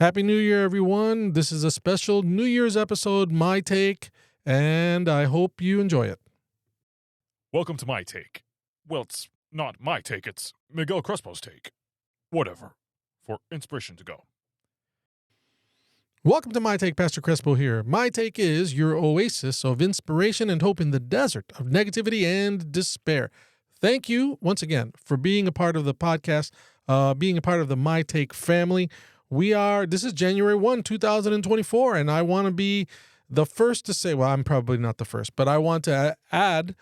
Happy New Year, everyone. This is a special New Year's episode, My Take, and I hope you enjoy it. Welcome to My Take. Well, it's not my take, it's Miguel Crespo's take. Whatever. For inspiration to go. Welcome to My Take, Pastor Crespo here. My Take is your oasis of inspiration and hope in the desert of negativity and despair. Thank you, once again, for being a part of the podcast, being a part of the My Take family. This is January 1, 2024, and I want to be the first to say, well, I'm probably not the first, but I want to add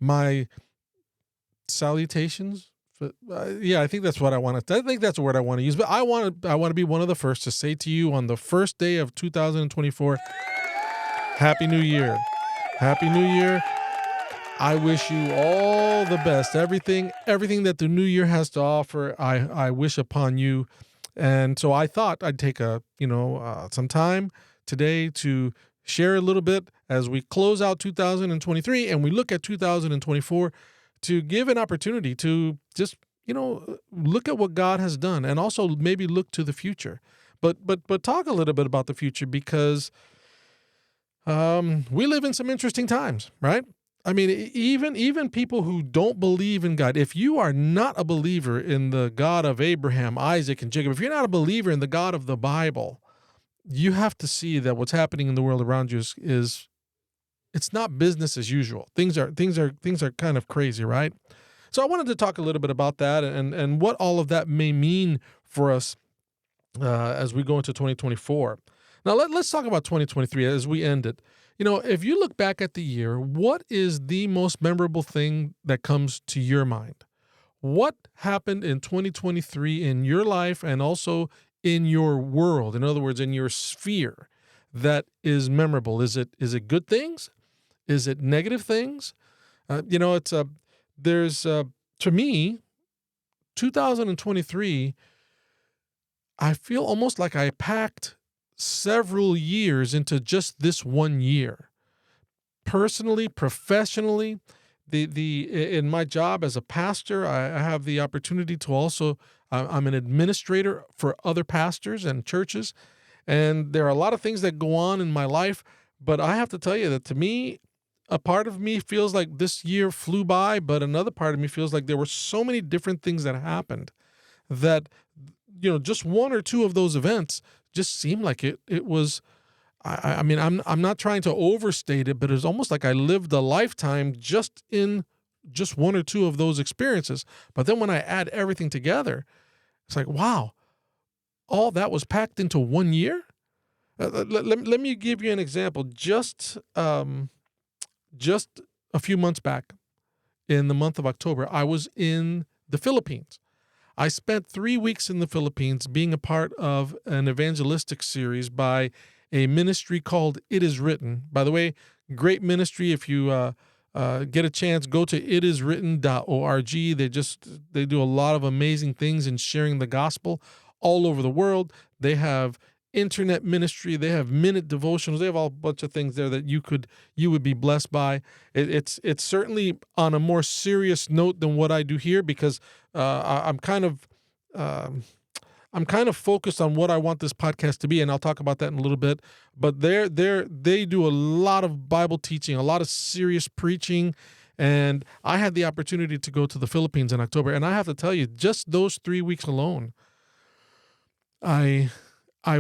my salutations. I think that's what I think that's the word I want to use, but I want to be one of the first to say to you on the first day of 2024, Happy New Year. Happy New Year. I wish you all the best. Everything that the new year has to offer, I wish upon you. And so I thought I'd take some time today to share a little bit as we close out 2023 and we look at 2024 to give an opportunity to just, look at what God has done and also maybe look to the future. But talk a little bit about the future because we live in some interesting times, right? I mean, even people who don't believe in God, if you are not a believer in the God of Abraham, Isaac, and Jacob, if you're not a believer in the God of the Bible, you have to see that what's happening in the world around you is it's not business as usual. Things are kind of crazy, right? So I wanted to talk a little bit about that and what all of that may mean for us as we go into 2024. Now let's talk about 2023 as we end it. If you look back at the year, what is the most memorable thing that comes to your mind? What happened in 2023 in your life and also in your world? In other words, in your sphere that is memorable? Is it good things? Is it negative things? To me, 2023, I feel almost like I packed several years into just this one year. Personally, professionally, in my job as a pastor, I have the opportunity to also, I'm an administrator for other pastors and churches, and there are a lot of things that go on in my life, but I have to tell you that to me, a part of me feels like this year flew by, but another part of me feels like there were so many different things that happened that, just one or two of those events just seemed like it was, I mean, I'm not trying to overstate it, but it's almost like I lived a lifetime just in just one or two of those experiences. But then when I add everything together, it's like, wow, all that was packed into 1 year? Let me give you an example. Just a few months back, in the month of October, I was in the Philippines. I spent 3 weeks in the Philippines being a part of an evangelistic series by a ministry called It Is Written. By the way, great ministry. If you get a chance, go to itiswritten.org. They do a lot of amazing things in sharing the gospel all over the world. They have internet ministry. They have minute devotionals. They have a bunch of things there that you would be blessed by. It's certainly on a more serious note than what I do here because I'm kind of focused on what I want this podcast to be, and I'll talk about that in a little bit. But they do a lot of Bible teaching, a lot of serious preaching, and I had the opportunity to go to the Philippines in October, and I have to tell you, just those 3 weeks alone, I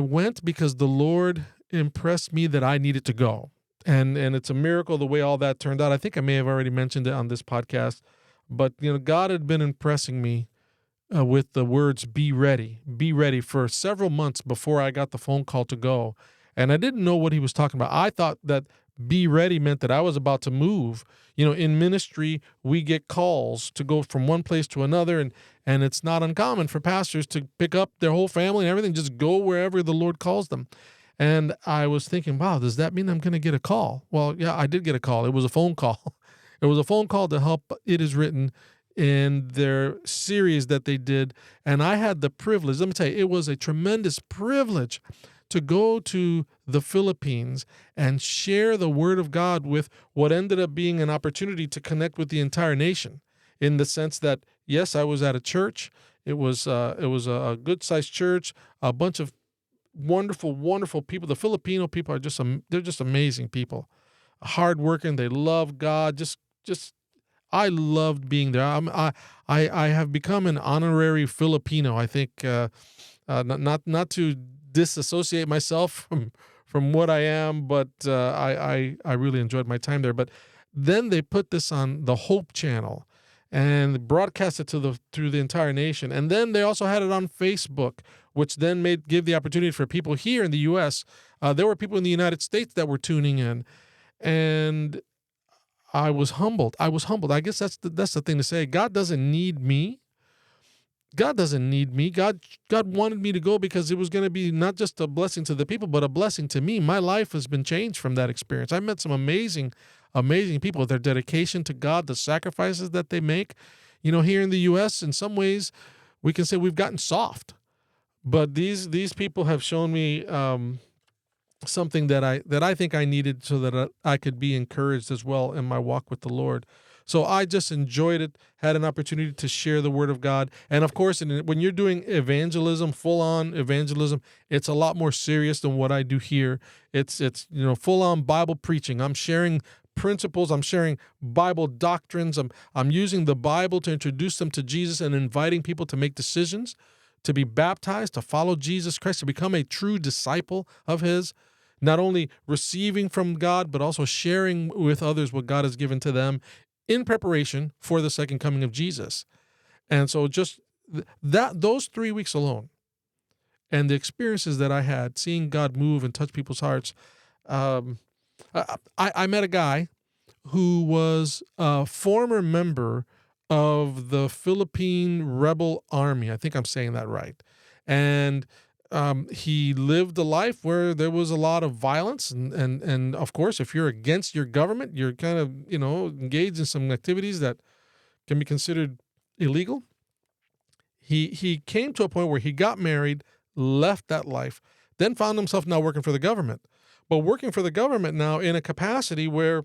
went because the Lord impressed me that I needed to go. And it's a miracle the way all that turned out. I think I may have already mentioned it on this podcast, but God had been impressing me with the words, be ready for several months before I got the phone call to go. And I didn't know what he was talking about. I thought that be ready meant that I was about to move. In ministry, we get calls to go from one place to another, and it's not uncommon for pastors to pick up their whole family and everything, just go wherever the Lord calls them. And I was thinking, wow, does that mean I'm going to get a call? Well, yeah, I did get a call. It was a phone call. It was a phone call to help It Is Written in their series that they did. And I had the privilege, let me tell you, it was a tremendous privilege to go to the Philippines and share the word of God with what ended up being an opportunity to connect with the entire nation, in the sense that, yes, I was at a church. It was a good-sized church, a bunch of wonderful, wonderful people. The Filipino people are they're just amazing people, hardworking. They love God. Just I loved being there. I have become an honorary Filipino. I think not to disassociate myself from what I am, but I really enjoyed my time there. But then they put this on the Hope Channel and broadcast it through the entire nation. And then they also had it on Facebook, which then give the opportunity for people here in the U.S. There were people in the United States that were tuning in, and I was humbled. I was humbled. I guess that's the thing to say. God doesn't need me. God doesn't need me. God wanted me to go because it was going to be not just a blessing to the people, but a blessing to me. My life has been changed from that experience. I met some amazing, amazing people. Their dedication to God, the sacrifices that they make. You know, here in the U.S., in some ways, we can say we've gotten soft, but these people have shown me something that I think I needed so that I could be encouraged as well in my walk with the Lord. So I just enjoyed it, had an opportunity to share the word of God. And of course, when you're doing evangelism, full on evangelism, it's a lot more serious than what I do here. It's full on Bible preaching. I'm sharing principles, I'm sharing Bible doctrines. I'm using the Bible to introduce them to Jesus and inviting people to make decisions, to be baptized, to follow Jesus Christ, to become a true disciple of his. Not only receiving from God, but also sharing with others what God has given to them in preparation for the second coming of Jesus. And so just those 3 weeks alone and the experiences that I had, seeing God move and touch people's hearts, I met a guy who was a former member of the Philippine Rebel Army. I think I'm saying that right. And he lived a life where there was a lot of violence. And of course, if you're against your government, you're kind of, engaged in some activities that can be considered illegal. He came to a point where he got married, left that life, then found himself now working for the government. But working for the government now in a capacity where,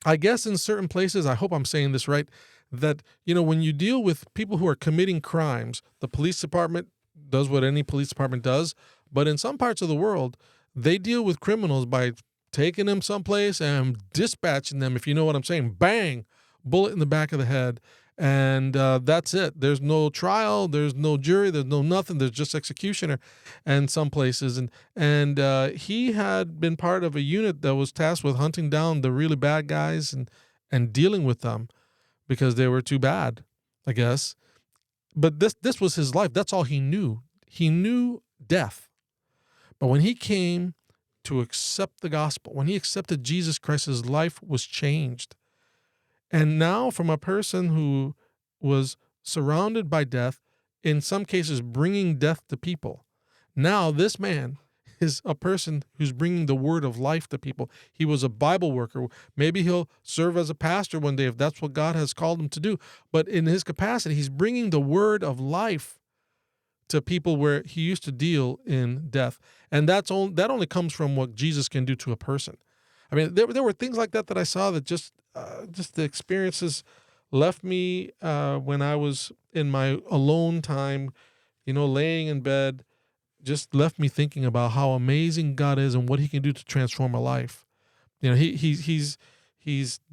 I guess in certain places, I hope I'm saying this right, that, when you deal with people who are committing crimes, the police department does what any police department does. But in some parts of the world, they deal with criminals by taking them someplace and dispatching them, if you know what I'm saying. Bang! Bullet in the back of the head. And that's it. There's no trial. There's no jury. There's no nothing. There's just executioner in some places. And he had been part of a unit that was tasked with hunting down the really bad guys and dealing with them because they were too bad, I guess. But this was his life. That's all he knew. He knew death. But when he came to accept the gospel, when he accepted Jesus Christ, his life was changed. And now from a person who was surrounded by death, in some cases bringing death to people, now this man is a person who's bringing the word of life to people. He was a Bible worker. Maybe he'll serve as a pastor one day if that's what God has called him to do. But in his capacity, he's bringing the word of life to people where he used to deal in death. And that only comes from what Jesus can do to a person. I mean, there were things like that I saw that just the experiences left me when I was in my alone time, laying in bed, just left me thinking about how amazing God is and what he can do to transform a life. He's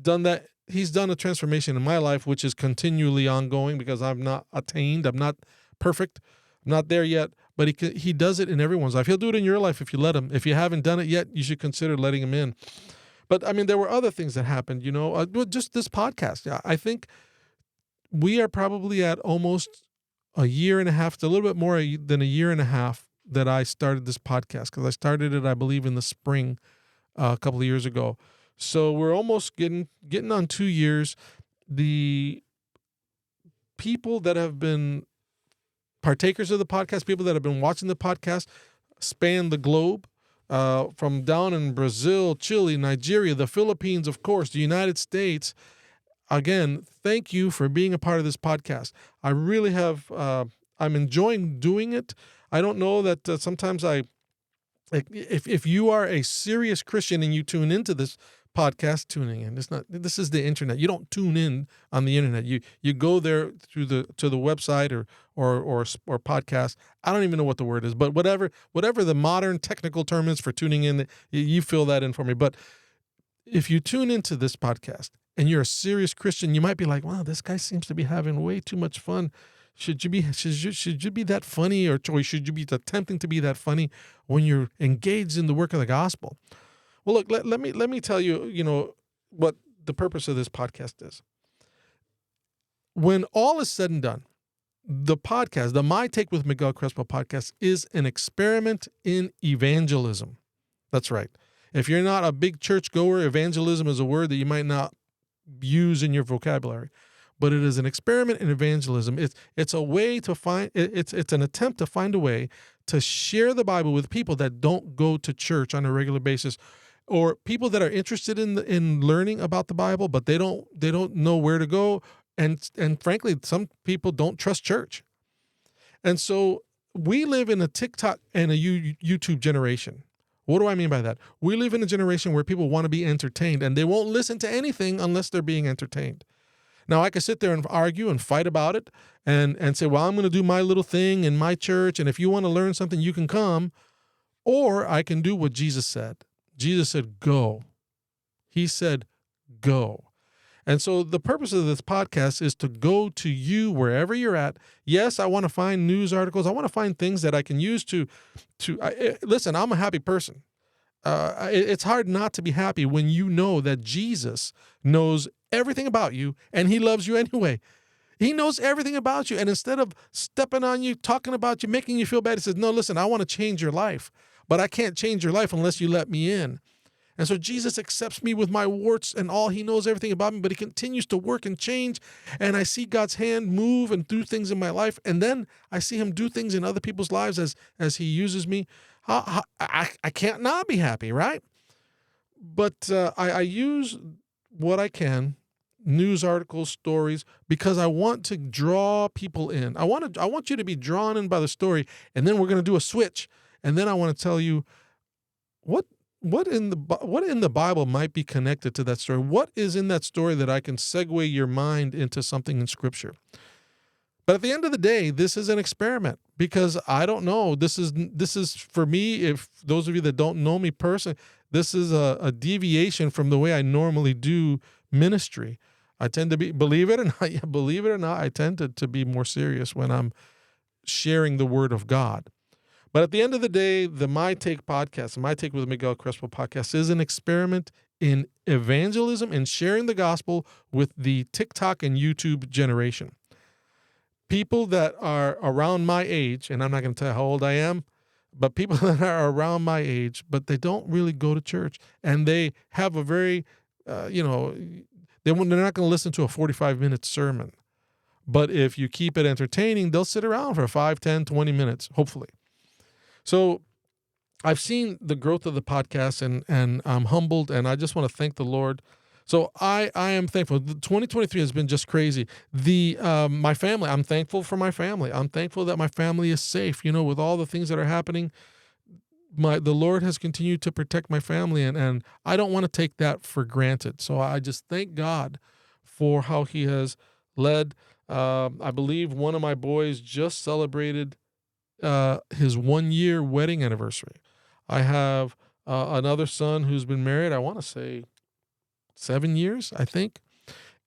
done that. He's done a transformation in my life, which is continually ongoing because I'm not attained. I'm not perfect. I'm not there yet, but he does it in everyone's life. He'll do it in your life if you let him. If you haven't done it yet, you should consider letting him in. But I mean, there were other things that happened, just this podcast. Yeah, I think we are probably at almost a year and a half, it's a little bit more than a year and a half that I started this podcast, because I started it, I believe, in the spring a couple of years ago. So we're almost getting on 2 years. The people that have been partakers of the podcast, people that have been watching the podcast, span the globe, from down in Brazil, Chile, Nigeria, the Philippines, of course, the United States. Again, thank you for being a part of this podcast. I really have, I'm enjoying doing it. I don't know that sometimes if you are a serious Christian and you tune into this podcast tuning in. It's not. This is the internet. You don't tune in on the internet. You go there to the website or podcast. I don't even know what the word is, but whatever the modern technical term is for tuning in, you fill that in for me. But if you tune into this podcast and you're a serious Christian, you might be like, "Wow, this guy seems to be having way too much fun." Should you be that funny, or should you be attempting to be that funny when you're engaged in the work of the gospel? Well, look, let me tell you, what the purpose of this podcast is. When all is said and done, the podcast, the My Take with Miguel Crespo podcast, is an experiment in evangelism. That's right. If you're not a big church goer, evangelism is a word that you might not use in your vocabulary. But it is an experiment in evangelism. It's a way to find, it's an attempt to find a way to share the Bible with people that don't go to church on a regular basis, or people that are interested in learning about the Bible, but they don't know where to go. And frankly, some people don't trust church. And so we live in a TikTok and a YouTube generation. What do I mean by that? We live in a generation where people want to be entertained, and they won't listen to anything unless they're being entertained. Now, I could sit there and argue and fight about it and say, well, I'm going to do my little thing in my church, and if you want to learn something, you can come. Or I can do what Jesus said. Jesus said, go. He said, go. And so the purpose of this podcast is to go to you wherever you're at. Yes, I want to find news articles. I want to find things that I can use to listen, I'm a happy person. It's hard not to be happy when you know that Jesus knows everything about you and he loves you anyway. He knows everything about you. And instead of stepping on you, talking about you, making you feel bad, he says, no, listen, I want to change your life, but I can't change your life unless you let me in. And so Jesus accepts me with my warts and all. He knows everything about me, but he continues to work and change. And I see God's hand move and do things in my life. And then I see him do things in other people's lives as he uses me. I can't not be happy, right? But I use what I can, news articles, stories, because I want to draw people in. I want you to be drawn in by the story, and then we're going to do a switch. And then I want to tell you what in the Bible might be connected to that story. What is in that story that I can segue your mind into something in Scripture? But at the end of the day, this is an experiment, because I don't know. This is for me. If those of you that don't know me personally, this is a deviation from the way I normally do ministry. I tend to be, believe it or not, I tend to be more serious when I'm sharing the Word of God. But at the end of the day, the My Take podcast, My Take with Miguel Crespo podcast, is an experiment in evangelism and sharing the gospel with the TikTok and YouTube generation. People that are around my age, and I'm not going to tell you how old I am, but people that are around my age, but they don't really go to church, and they have a very, they're not going to listen to a 45-minute sermon. But if you keep it entertaining, they'll sit around for 5, 10, 20 minutes, hopefully. So I've seen the growth of the podcast, and I'm humbled, and I just want to thank the Lord. So I am thankful. 2023 has been just crazy. My family, I'm thankful for my family. I'm thankful that my family is safe. With all the things that are happening, the Lord has continued to protect my family, and I don't want to take that for granted. So I just thank God for how he has led. I believe one of my boys just celebrated his 1-year wedding anniversary. I have another son who's been married, I want to say 7 years, I think.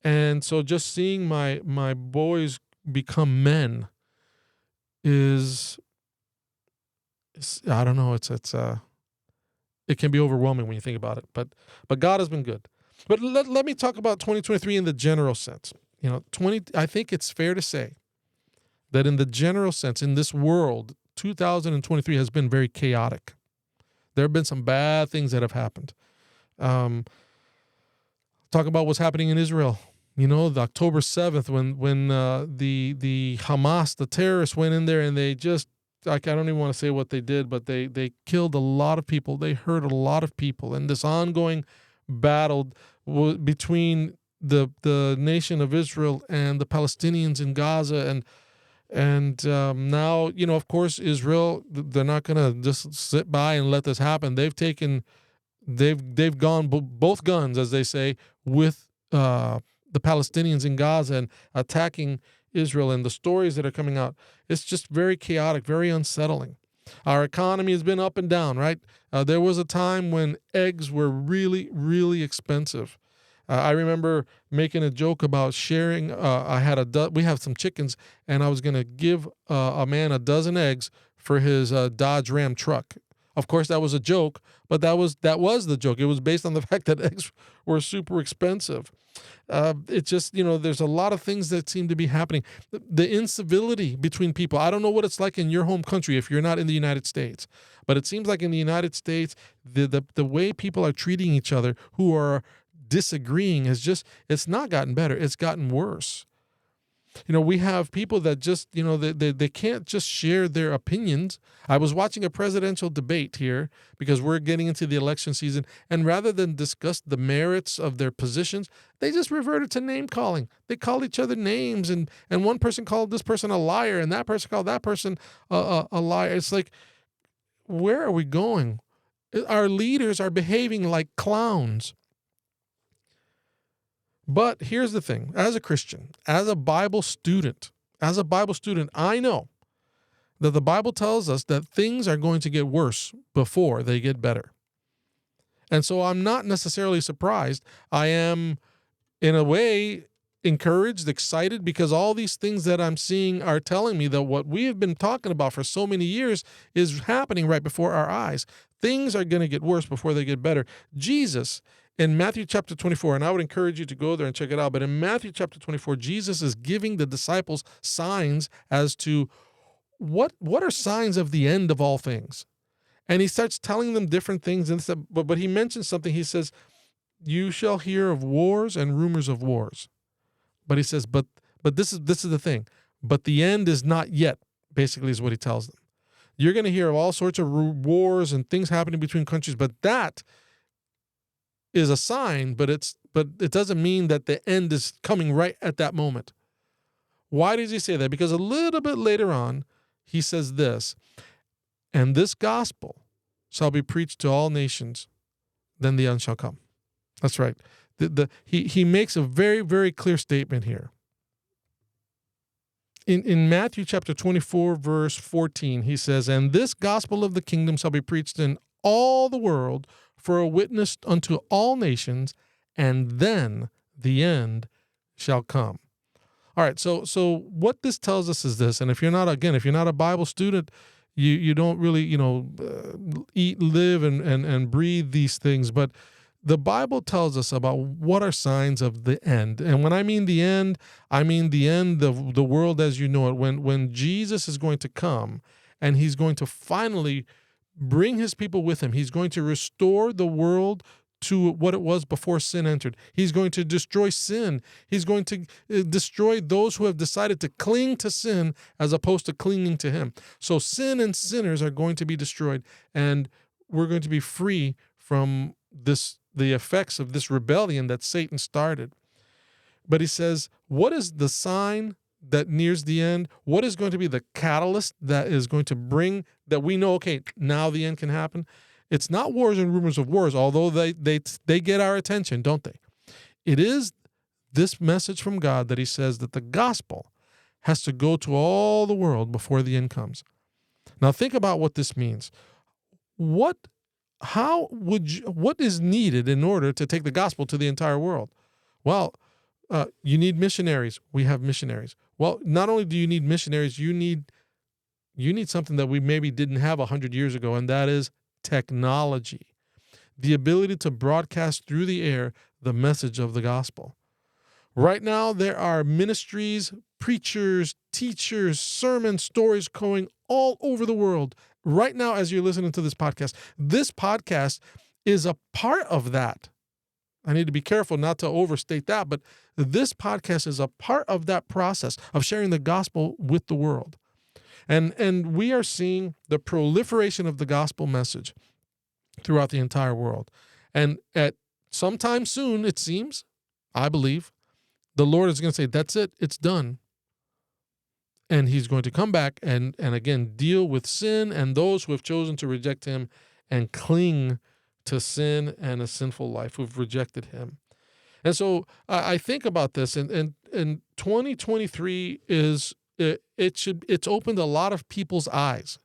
And so just seeing my boys become men is I don't know, it can be overwhelming when you think about it, but God has been good. But let me talk about 2023 in the general sense. I think it's fair to say that in the general sense, in this world, 2023 has been very chaotic. There have been some bad things that have happened. Talk about what's happening in Israel. The October 7th, when the Hamas, the terrorists, went in there and they just, I don't even want to say what they did, but they killed a lot of people. They hurt a lot of people. And this ongoing battle between the nation of Israel and the Palestinians in Gaza, and now, of course, Israel, they're not going to just sit by and let this happen. They've taken they've gone both guns, as they say, with the Palestinians in Gaza and attacking Israel, and the stories that are coming out. It's just very chaotic, very unsettling. Our economy has been up and down, right? There was a time when eggs were really, really expensive. I remember making a joke about sharing. We have some chickens, and I was going to give a man a dozen eggs for his Dodge Ram truck. Of course, that was a joke, but that was the joke. It was based on the fact that eggs were super expensive. It's just, there's a lot of things that seem to be happening. The incivility between people. I don't know what it's like in your home country if you're not in the United States, but it seems like in the United States, the way people are treating each other who are disagreeing it's not gotten better. It's gotten worse. We have people that just, they can't just share their opinions. I was watching a presidential debate here because we're getting into the election season, and rather than discuss the merits of their positions, they just reverted to name calling. They called each other names, and one person called this person a liar, and that person called that person a liar. It's like, where are we going? Our leaders are behaving like clowns. But here's the thing. As a Christian, as a Bible student, I know that the Bible tells us that things are going to get worse before they get better. And so I'm not necessarily surprised. I am, in a way, encouraged, excited, because all these things that I'm seeing are telling me that what we have been talking about for so many years is happening right before our eyes. Things are going to get worse before they get better. Jesus, in Matthew chapter 24, and I would encourage you to go there and check it out, but in Matthew chapter 24, Jesus is giving the disciples signs as to what are signs of the end of all things. And he starts telling them different things, but he mentions something. He says, you shall hear of wars and rumors of wars. But he says, but this is the thing. But the end is not yet, basically, is what he tells them. You're going to hear of all sorts of wars and things happening between countries, but that is a sign, but it doesn't mean that the end is coming right at that moment. Why does he say that? Because a little bit later on, he says this, and this gospel shall be preached to all nations, then the end shall come. That's right. He makes a very, very clear statement here. In Matthew chapter 24, verse 14, he says, and this gospel of the kingdom shall be preached in all the world for a witness unto all nations, and then the end shall come. All right, so what this tells us is this, and if you're not a Bible student, you don't really, eat, live, and breathe these things, but the Bible tells us about what are signs of the end. And when I mean the end, I mean the end of the world as you know it, when Jesus is going to come and he's going to finally bring his people with him. He's going to restore the world to what it was before sin entered. He's going to destroy sin. He's going to destroy those who have decided to cling to sin as opposed to clinging to him. So sin and sinners are going to be destroyed, and we're going to be free from the effects of this rebellion that Satan started. But he says, what is the sign that nears the end? What is going to be the catalyst that is going to bring that we know, okay, now the end can happen? It's not wars and rumors of wars, although they get our attention, don't they? It is this message from God that he says that the gospel has to go to all the world before the end comes. Now think about what this means. What is needed in order to take the gospel to the entire world? Well, you need missionaries. We have missionaries. Well, not only do you need missionaries, you need something that we maybe didn't have 100 years ago, and that is technology. The ability to broadcast through the air the message of the gospel. Right now, there are ministries, preachers, teachers, sermon stories going all over the world. Right now, as you're listening to this podcast is a part of that. I need to be careful not to overstate that, but this podcast is a part of that process of sharing the gospel with the world. And we are seeing the proliferation of the gospel message throughout the entire world. And at sometime soon, it seems, I believe, the Lord is going to say, that's it, it's done. And he's going to come back and again deal with sin and those who have chosen to reject him and cling to sin and a sinful life, who've rejected him. And so I think about this, and 2023 it's opened a lot of people's eyes.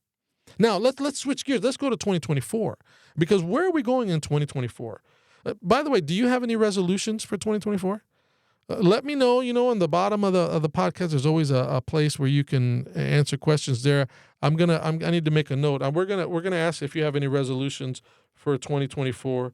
Now let's switch gears. Let's go to 2024, because where are we going in 2024? By the way, do you have any resolutions for 2024? Let me know. On the bottom of the podcast, there's always a place where you can answer questions there. I need to make a note. We're gonna ask if you have any resolutions for 2024,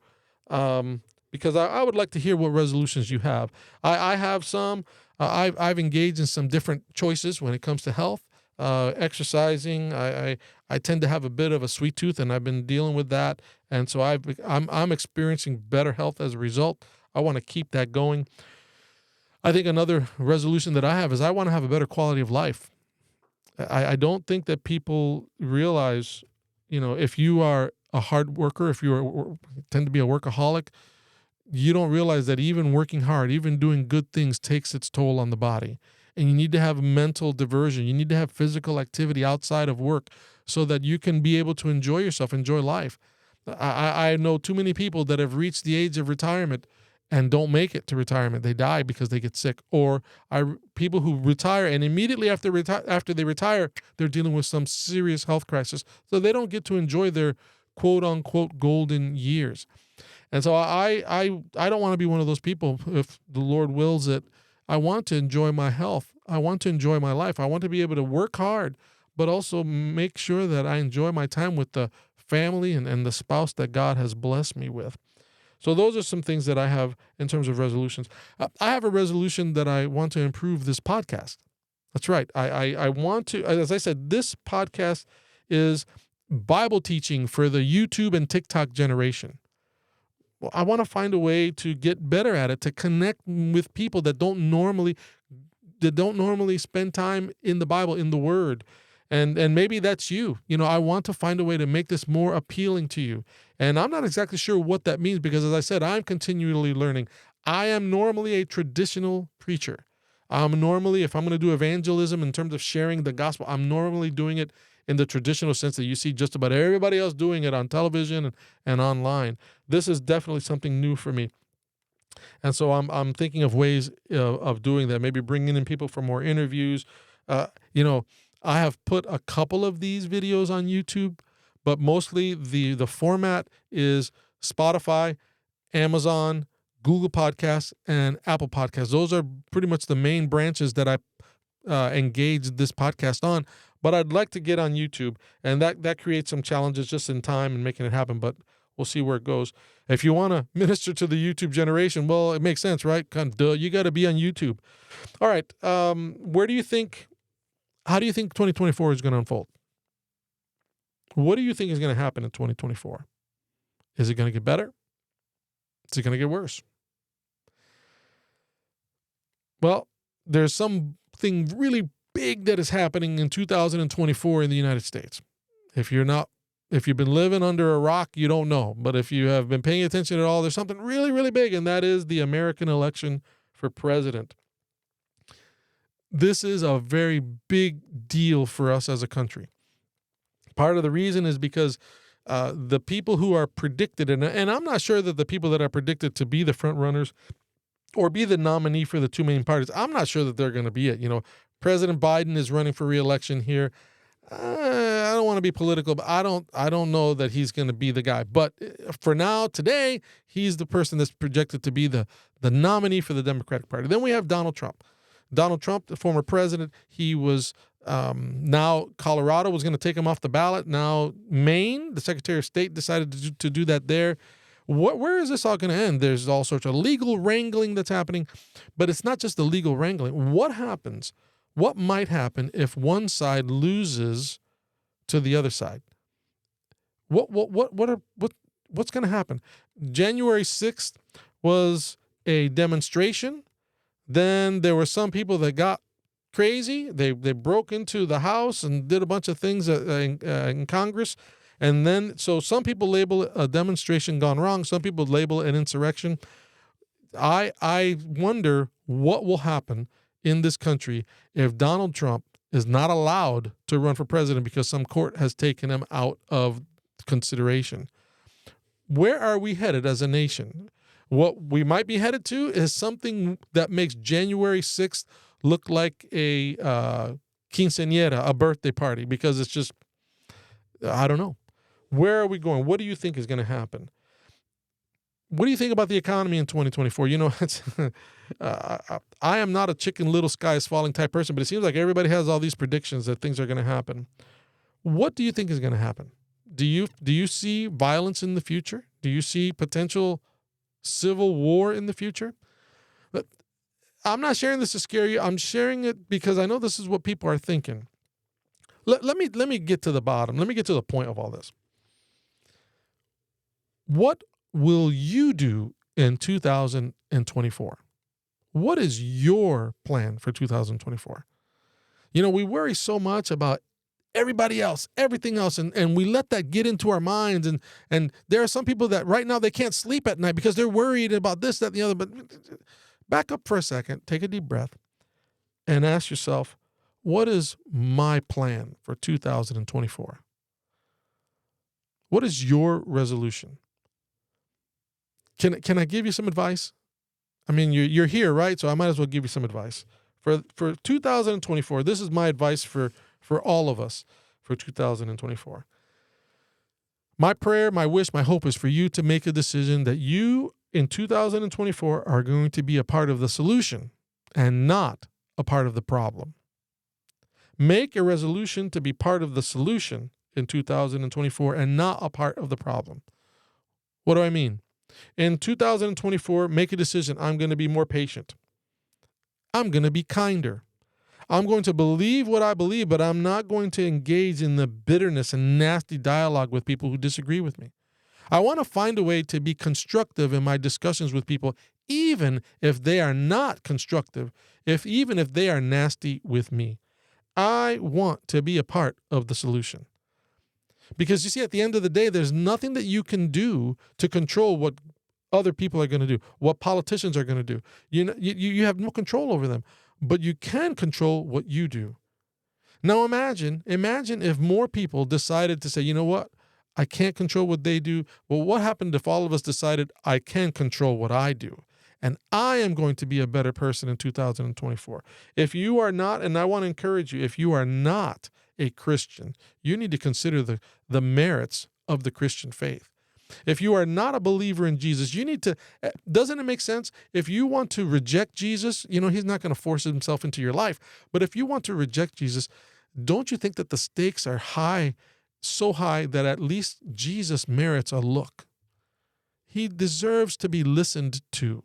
because I would like to hear what resolutions you have. I have some. I've engaged in some different choices when it comes to health, exercising. I tend to have a bit of a sweet tooth, and I've been dealing with that, and so I'm experiencing better health as a result. I want to keep that going. I think another resolution that I have is I want to have a better quality of life. I don't think that people realize, if you are a hard worker, if you tend to be a workaholic, you don't realize that even working hard, even doing good things takes its toll on the body. And you need to have mental diversion. You need to have physical activity outside of work so that you can be able to enjoy yourself, enjoy life. I know too many people that have reached the age of retirement and don't make it to retirement. They die because they get sick. Or people who retire, and immediately after they retire, they're dealing with some serious health crisis. So they don't get to enjoy their quote unquote golden years. And so I don't want to be one of those people. If the Lord wills it, I want to enjoy my health. I want to enjoy my life. I want to be able to work hard, but also make sure that I enjoy my time with the family and the spouse that God has blessed me with. So those are some things that I have in terms of resolutions. I have a resolution that I want to improve this podcast. That's right. I want to, as I said, this podcast is Bible teaching for the YouTube and TikTok generation. Well, I want to find a way to get better at it, to connect with people that don't normally spend time in the Bible, in the Word. And maybe that's you. I want to find a way to make this more appealing to you. And I'm not exactly sure what that means, because as I said, I'm continually learning. I am normally a traditional preacher. If I'm going to do evangelism in terms of sharing the gospel, I'm normally doing it in the traditional sense that you see just about everybody else doing it on television and online. This is definitely something new for me. And so I'm thinking of ways of doing that, maybe bringing in people for more interviews. I have put a couple of these videos on YouTube, but mostly the format is Spotify, Amazon, Google Podcasts, and Apple Podcasts. Those are pretty much the main branches that I engaged this podcast on. But I'd like to get on YouTube, and that creates some challenges just in time and making it happen, but we'll see where it goes. If you want to minister to the YouTube generation, well, it makes sense, right? You got to be on YouTube. All right. How do you think 2024 is going to unfold? What do you think is going to happen in 2024? Is it going to get better? Is it going to get worse? Well, there's something really big that is happening in 2024 in the United States. If you've been living under a rock, you don't know. But if you have been paying attention at all, there's something really, really big, and that is the American election for president. This is a very big deal for us as a country. Part of the reason is because the people who are predicted, and I'm not sure that the people that are predicted to be the front runners or be the nominee for the two main parties, I'm not sure that they're going to be it. President Biden is running for re-election here. I don't want to be political, but I don't know that he's going to be the guy. But for now, today, he's the person that's projected to be the nominee for the Democratic Party. Then we have Donald Trump. Donald Trump, the former president, he was now Colorado was going to take him off the ballot. Now Maine, the Secretary of State decided to do that there. Where is this all going to end? There's all sorts of legal wrangling that's happening, but it's not just the legal wrangling. What happens? What might happen if one side loses to the other side? What's going to happen? January 6th was a demonstration. Then there were some people that got crazy. They broke into the House and did a bunch of things in Congress. And then, so some people label it a demonstration gone wrong. Some people label it an insurrection. I wonder what will happen in this country if Donald Trump is not allowed to run for president because some court has taken him out of consideration. Where are we headed as a nation? What we might be headed to is something that makes January 6th look like a quinceañera, a birthday party, because it's just, I don't know. Where are we going? What do you think is going to happen? What do you think about the economy in 2024? It's I am not a chicken little sky is falling type person, but it seems like everybody has all these predictions that things are going to happen. What do you think is going to happen? Do you see violence in the future? Do you see potential civil war in the future? But I'm not sharing this to scare you. I'm sharing it because I know this is what people are thinking. Let me get to the bottom. Let me get to the point of all this. What will you do in 2024? What is your plan for 2024? We worry so much about everybody else, everything else, and we let that get into our minds. And there are some people that right now they can't sleep at night because they're worried about this, that, and the other. But back up for a second, take a deep breath, and ask yourself, what is my plan for 2024? What is your resolution? Can I give you some advice? I mean, you're here, right? So I might as well give you some advice. For 2024, this is my advice for all of us for 2024. My prayer, my wish, my hope is for you to make a decision that you in 2024 are going to be a part of the solution and not a part of the problem. Make a resolution to be part of the solution in 2024 and not a part of the problem. What do I mean? In 2024, make a decision. I'm going to be more patient. I'm going to be kinder. I'm going to believe what I believe, but I'm not going to engage in the bitterness and nasty dialogue with people who disagree with me. I want to find a way to be constructive in my discussions with people, even if they are not constructive, even if they are nasty with me. I want to be a part of the solution. Because you see, at the end of the day, there's nothing that you can do to control what other people are going to do, what politicians are going to do. You have no control over them, but you can control what you do. Now imagine if more people decided to say, you know what, I can't control what they do. Well, what happened if all of us decided I can control what I do? And I am going to be a better person in 2024. If you are not, and I want to encourage you, if you are not a Christian, you need to consider the merits of the Christian faith. If you are not a believer in Jesus, you need to, doesn't it make sense? If you want to reject Jesus, he's not going to force himself into your life. But if you want to reject Jesus, don't you think that the stakes are high, so high that at least Jesus merits a look? He deserves to be listened to.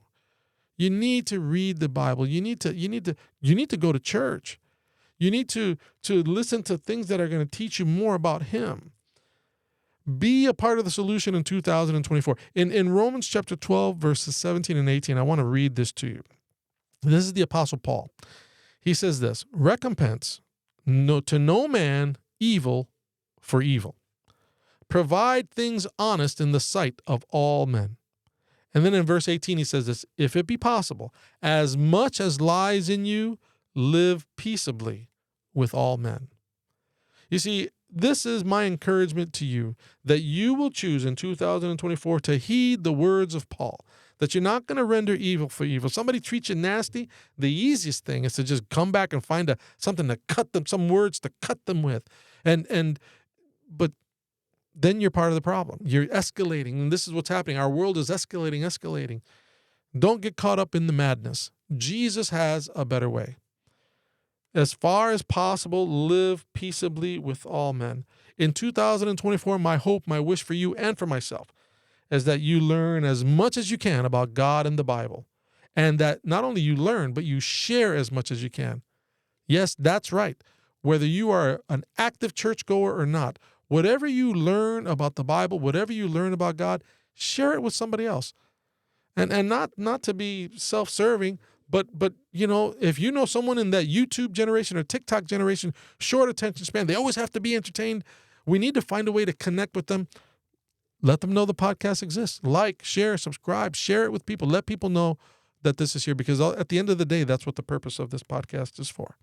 You need to read the Bible. You need to go to church. You need to listen to things that are going to teach you more about him. Be a part of the solution in 2024. In Romans chapter 12, verses 17 and 18, I want to read this to you. This is the Apostle Paul. He says this, recompense to no man evil for evil. Provide things honest in the sight of all men. And then in verse 18, he says this, if it be possible, as much as lies in you, live peaceably with all men. You see, this is my encouragement to you, that you will choose in 2024 to heed the words of Paul, that you're not going to render evil for evil. Somebody treats you nasty, the easiest thing is to just come back and find something to cut them, some words to cut them with. But then you're part of the problem. You're escalating, and this is what's happening. Our world is escalating. Don't get caught up in the madness. Jesus has a better way. As far as possible, live peaceably with all men. In 2024, my hope, my wish for you and for myself is that you learn as much as you can about God and the Bible. And that not only you learn, but you share as much as you can. Yes, that's right. Whether you are an active churchgoer or not, whatever you learn about the Bible, whatever you learn about God, share it with somebody else. And not to be self-serving, but if you know someone in that YouTube generation or TikTok generation, short attention span, they always have to be entertained. We need to find a way to connect with them. Let them know the podcast exists. Like, share, subscribe, share it with people. Let people know that this is here, because at the end of the day, that's what the purpose of this podcast is for.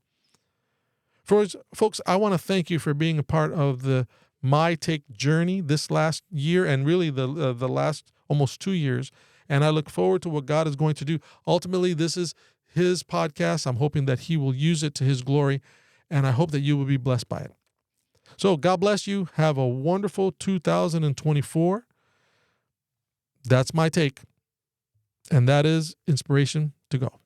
Folks, I want to thank you for being a part of the my take journey this last year and really the last almost 2 years. And I look forward to what God is going to do. Ultimately, this is his podcast. I'm hoping that he will use it to his glory, and I hope that you will be blessed by it. So God bless you. Have a wonderful 2024. That's my take. And that is inspiration to go.